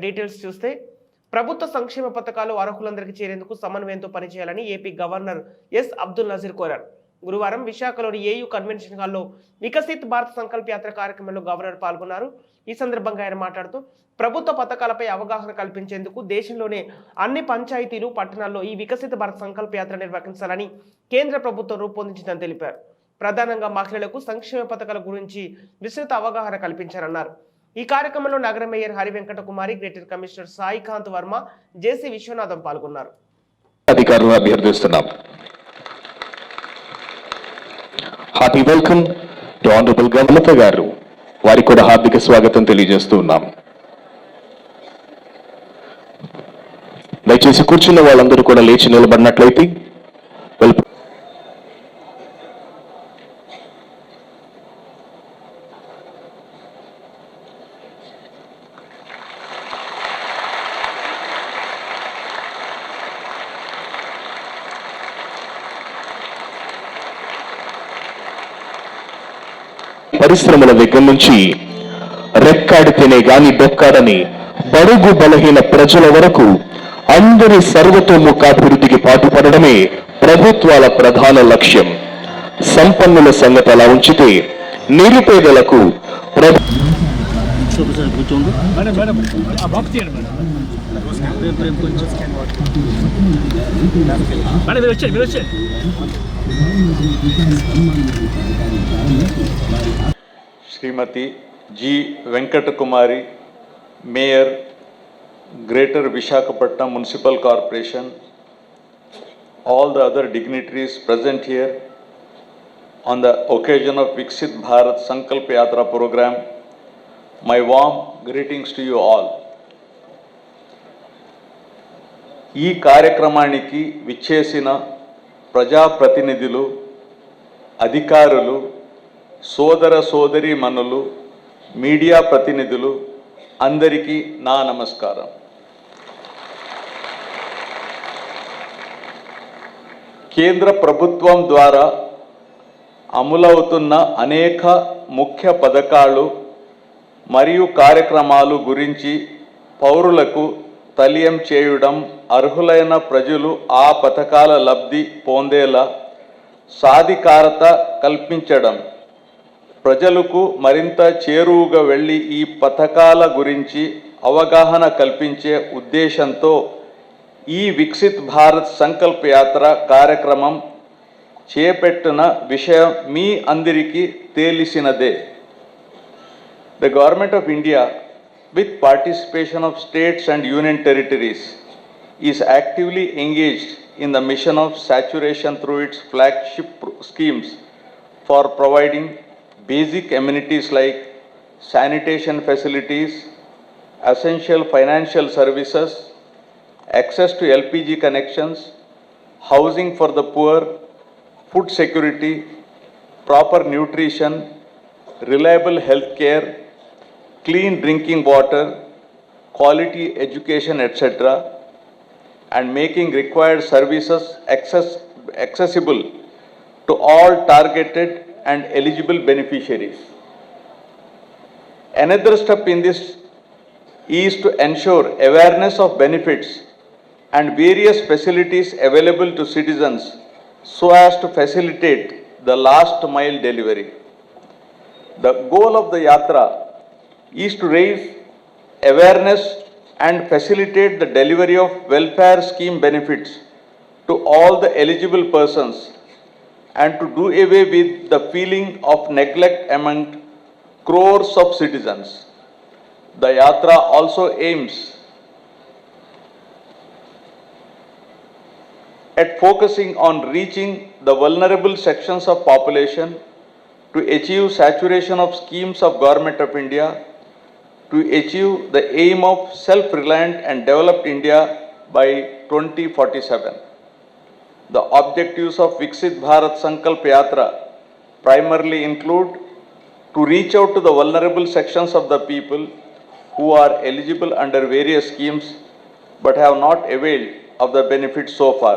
Details చూస్తే ప్రభుత్వ సంక్షేమ పథకాలు అర్హులందరికీ చేరేందుకు సమన్వయంతో పనిచేయాలని AP governor S Abdul Nazeer కోరారు. గురువారం విశాఖలోని ఏయూ కన్వెన్షన్ హాల్లో వికసిత్ భారత్ సంకల్ప యాత్ర కార్యక్రమంలో గవర్నర్ పాల్గొన్నారు. ఈ సందర్భంగా ఆయన మాట్లాడుతూ ప్రభుత్వ పథకాలపై అవగాహన కల్పించేందుకు దేశంలోనే అన్ని పంచాయతీలు, పట్టణాల్లో ఈ వికసిత భారత్ సంకల్ప యాత్ర నిర్వహించాలని కేంద్ర ప్రభుత్వం రూపొందించిందని తెలిపారు. ప్రధానంగా మహిళలకు సంక్షేమ పథకాల గురించి విస్తృత అవగాహన కల్పించారన్నారు. ఈ కార్యక్రమంలో నగర mayor Hari Venkata Kumari, greater commissioner Saikanth Varma, JC Viswanatham పాల్గొన్నారు. అధికారులను అభ్యర్థిస్తున్నాం. Hearty welcome to honourable governor garu. వారికి కూడా హార్దిక స్వాగతం తెలియజేస్తూ ఉన్నాం. దయచేసి కూర్చున్న వాళ్ళందరూ కూడా లేచి నిలబడినట్లయితే పరిశ్రమల దగ్గర నుంచి రెక్కాడితేనే గాని డొక్కాడని బడుగు బలహీన ప్రజల వరకు అందరి సర్వతోముఖాభివృద్ధికి పాటుపడడమే ప్రభుత్వాల ప్రధాన లక్ష్యం. సంపన్నుల సంగతి అలా ఉంచితే నిరుపేదలకు శ్రీమతి G Venkata Kumari, mayor, Greater Visakhapatnam Municipal Corporation, all the other dignitaries present here on the occasion of Viksit Bharat Sankalp Yatra program, my warm greetings to you all. ఈ కార్యక్రమానికి విచ్చేసిన ప్రజాప్రతినిధులు, అధికారులు, సోదర సోదరీమణులు, మీడియా ప్రతినిధులు అందరికీ నా నమస్కారం. కేంద్ర ప్రభుత్వం ద్వారా అమలవుతున్న అనేక ముఖ్య పథకాలు మరియు కార్యక్రమాలు గురించి పౌరులకు తెలియం చేయడం, అర్హులైన ప్రజలు ఆ పథకాల లబ్ధి పొందేలా సాధికారత కల్పించడం, ప్రజలకు మరింత చేరువుగా వెళ్ళి ఈ పథకాల గురించి అవగాహన కల్పించే ఉద్దేశంతో ఈ వికసిత్ భారత్ సంకల్ప యాత్ర కార్యక్రమం చేపట్టిన విషయం మీ అందరికీ తెలిసినదే. The Government of India, with participation of states and union territories, is actively engaged in the mission of saturation through its flagship schemes for providing basic amenities like sanitation facilities, essential financial services, access to LPG connections, housing for the poor, food security, proper nutrition, reliable health care, clean drinking water, quality education, etc., and making required services accessible to all targeted and eligible beneficiaries. Another step in this is to ensure awareness of benefits and various facilities available to citizens so as to facilitate the last mile delivery. The goal of the Yatra is to raise awareness and facilitate the delivery of welfare scheme benefits to all the eligible persons and to do away with the feeling of neglect among crores of citizens. The Yatra also aims at focusing on reaching the vulnerable sections of population to achieve saturation of schemes of Government of India, to achieve the aim of self-reliant and developed India by 2047. The objectives of Viksit Bharat Sankalp Yatra primarily include to reach out to the vulnerable sections of the people who are eligible under various schemes but have not availed of the benefits so far.